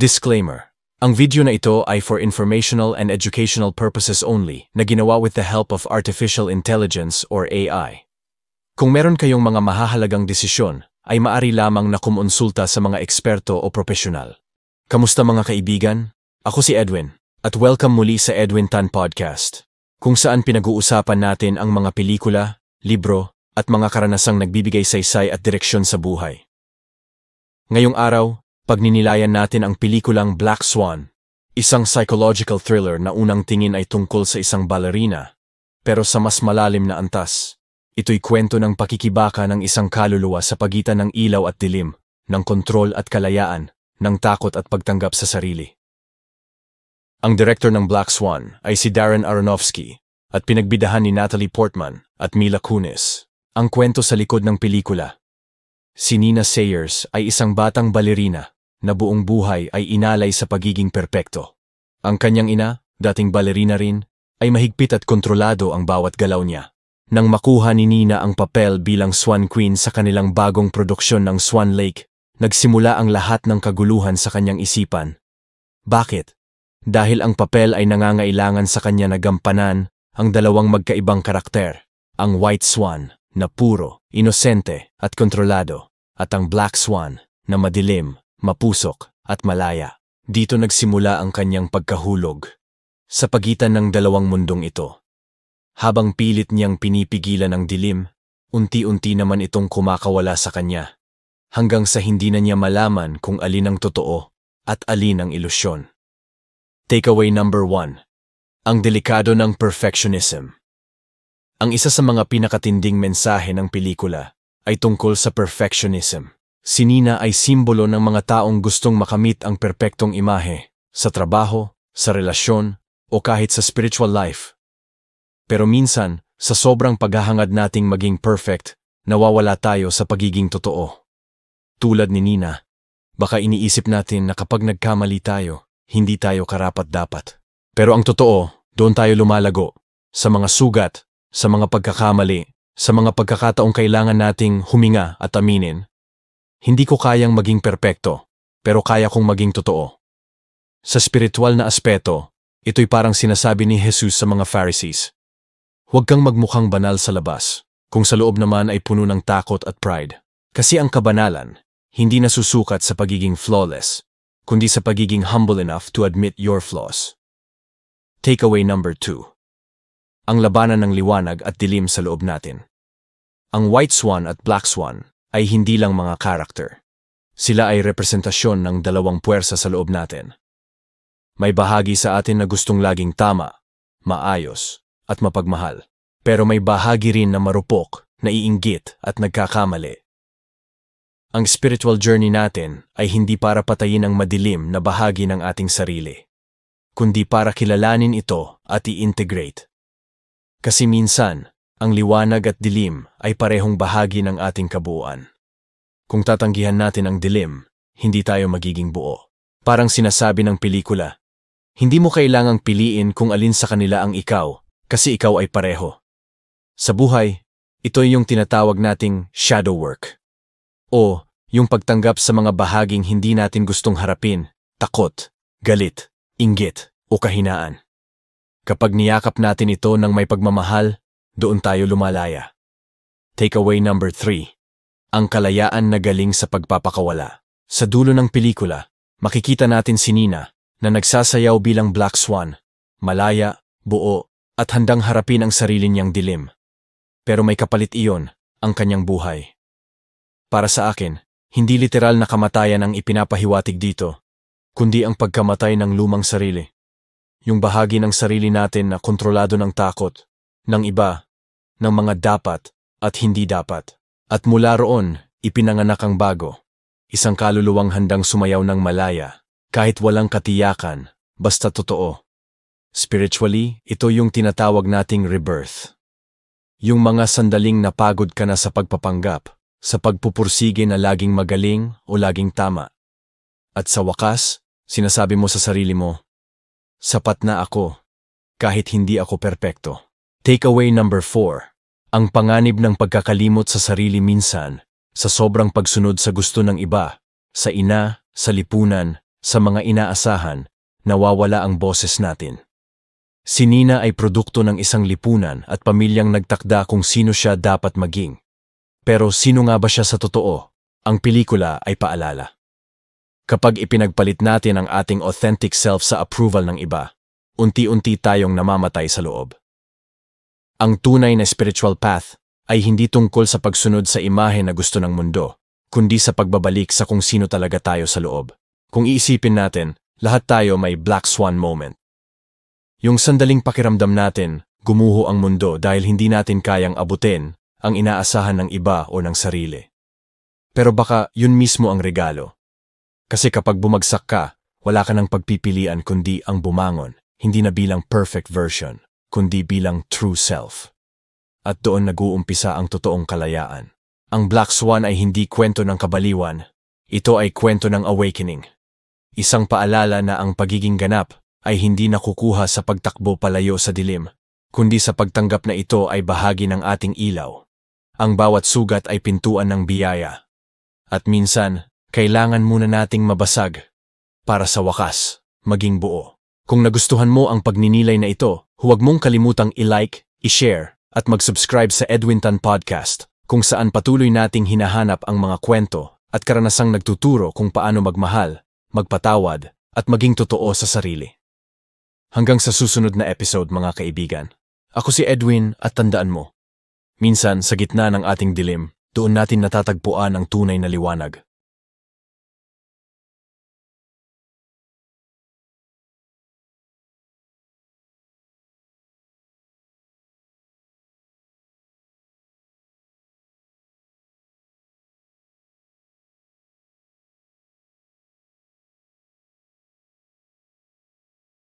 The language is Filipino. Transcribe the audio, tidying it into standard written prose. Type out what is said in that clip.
Disclaimer. Ang video na ito ay for informational and educational purposes only na ginawa with the help of artificial intelligence or AI. Kung meron kayong mga mahahalagang desisyon, ay maari lamang na kumonsulta sa mga eksperto o profesional. Kamusta mga kaibigan? Ako si Edwin, at welcome muli sa Edwin Tan Podcast, kung saan pinag-uusapan natin ang mga pelikula, libro, at mga karanasang nagbibigay saysay at direksyon sa buhay. Ngayong araw, pagninilayan natin ang pelikulang Black Swan, isang psychological thriller na unang tingin ay tungkol sa isang ballerina, pero sa mas malalim na antas, ito'y kwento ng pakikibaka ng isang kaluluwa sa pagitan ng ilaw at dilim, ng kontrol at kalayaan, ng takot at pagtanggap sa sarili. Ang director ng Black Swan ay si Darren Aronofsky at pinagbidahan ni Natalie Portman at Mila Kunis. Ang kwento sa likod ng pelikula. Si Nina Sayers ay isang batang balerina na buong buhay ay inalay sa pagiging perpekto. Ang kanyang ina, dating balerina rin, ay mahigpit at kontrolado ang bawat galaw niya. Nang makuha ni Nina ang papel bilang Swan Queen sa kanilang bagong produksyon ng Swan Lake, nagsimula ang lahat ng kaguluhan sa kanyang isipan. Bakit? Dahil ang papel ay nangangailangan sa kanya na gampanan ang dalawang magkaibang karakter, ang White Swan na puro, inosente at kontrolado, at ang Black Swan na madilim, mapusok at malaya. Dito nagsimula ang kanyang pagkahulog sa pagitan ng dalawang mundong ito. Habang pilit niyang pinipigilan ang dilim, unti-unti naman itong kumakawala sa kanya, hanggang sa hindi na niya malaman kung alin ang totoo at alin ang ilusyon. Takeaway number 1. Ang delikado ng perfectionism. Ang isa sa mga pinakatinding mensahe ng pelikula ay tungkol sa perfectionism. Si Nina ay simbolo ng mga taong gustong makamit ang perpektong imahe sa trabaho, sa relasyon, o kahit sa spiritual life. Pero minsan, sa sobrang paghahangad nating maging perfect, nawawala tayo sa pagiging totoo. Tulad ni Nina, baka iniisip natin na kapag nagkamali tayo, hindi tayo karapat-dapat. Pero ang totoo, doon tayo lumalago, sa mga sugat, sa mga pagkakamali, sa mga pagkakataong kailangan nating huminga at aminin. Hindi ko kayang maging perpekto, pero kaya kong maging totoo. Sa spiritual na aspeto, ito'y parang sinasabi ni Jesus sa mga Pharisees. Huwag kang magmukhang banal sa labas, kung sa loob naman ay puno ng takot at pride. Kasi ang kabanalan, hindi nasusukat sa pagiging flawless, kundi sa pagiging humble enough to admit your flaws. Takeaway number 2. Ang labanan ng liwanag at dilim sa loob natin. Ang White Swan at Black Swan ay hindi lang mga karakter. Sila ay representasyon ng dalawang puwersa sa loob natin. May bahagi sa atin na gustong laging tama, maayos, at mapagmahal. Pero may bahagi rin na marupok, naiinggit at nagkakamali. Ang spiritual journey natin ay hindi para patayin ang madilim na bahagi ng ating sarili, kundi para kilalanin ito at i-integrate. Kasi minsan, ang liwanag at dilim ay parehong bahagi ng ating kabuuan. Kung tatanggihan natin ang dilim, hindi tayo magiging buo. Parang sinasabi ng pelikula, hindi mo kailangang piliin kung alin sa kanila ang ikaw, kasi ikaw ay pareho. Sa buhay, ito yung tinatawag nating shadow work. O yung pagtanggap sa mga bahaging hindi natin gustong harapin, takot, galit, inggit, o kahinaan. Kapag niyakap natin ito ng may pagmamahal, doon tayo lumalaya. Takeaway number 3. Ang kalayaan na galing sa pagpapakawala. Sa dulo ng pelikula, makikita natin si Nina na nagsasayaw bilang Black Swan, malaya, buo, at handang harapin ang sarili niyang dilim. Pero may kapalit iyon, ang kanyang buhay. Para sa akin, hindi literal na kamatayan ang ipinapahiwatig dito, kundi ang pagkamatay ng lumang sarili. Yung bahagi ng sarili natin na kontrolado ng takot, ng iba, ng mga dapat at hindi dapat. At mula roon, ipinanganak ang bago. Isang kaluluwang handang sumayaw ng malaya, kahit walang katiyakan, basta totoo. Spiritually, ito yung tinatawag nating rebirth. Yung mga sandaling napagod ka na sa pagpapanggap, sa pagpupursige na laging magaling o laging tama. At sa wakas, sinasabi mo sa sarili mo, sapat na ako, kahit hindi ako perpekto. Takeaway number 4. Ang panganib ng pagkakalimot sa sarili minsan, sa sobrang pagsunod sa gusto ng iba, sa ina, sa lipunan, sa mga inaasahan, nawawala ang boses natin. Si Nina ay produkto ng isang lipunan at pamilyang nagtakda kung sino siya dapat maging. Pero sino nga ba siya sa totoo? Ang pelikula ay paalala. Kapag ipinagpalit natin ang ating authentic self sa approval ng iba, unti-unti tayong namamatay sa loob. Ang tunay na spiritual path ay hindi tungkol sa pagsunod sa imahe na gusto ng mundo, kundi sa pagbabalik sa kung sino talaga tayo sa loob. Kung iisipin natin, lahat tayo may black swan moment. Yung sandaling pakiramdam natin, gumuho ang mundo dahil hindi natin kayang abutin ang inaasahan ng iba o ng sarili. Pero baka yun mismo ang regalo. Kasi kapag bumagsak ka, wala ka ng pagpipilian kundi ang bumangon, hindi na bilang perfect version, kundi bilang true self. At doon nag-uumpisa ang totoong kalayaan. Ang Black Swan ay hindi kwento ng kabaliwan, ito ay kwento ng awakening. Isang paalala na ang pagiging ganap ay hindi nakukuha sa pagtakbo palayo sa dilim, kundi sa pagtanggap na ito ay bahagi ng ating ilaw. Ang bawat sugat ay pintuan ng biyaya. At minsan, kailangan muna nating mabasag para sa wakas, maging buo. Kung nagustuhan mo ang pagninilay na ito, huwag mong kalimutang i-like, i-share, at mag-subscribe sa Edwin Tan Podcast, kung saan patuloy nating hinahanap ang mga kwento at karanasang nagtuturo kung paano magmahal, magpatawad, at maging totoo sa sarili. Hanggang sa susunod na episode mga kaibigan. Ako si Edwin at tandaan mo, minsan sa gitna ng ating dilim, doon natin natatagpuan ang tunay na liwanag.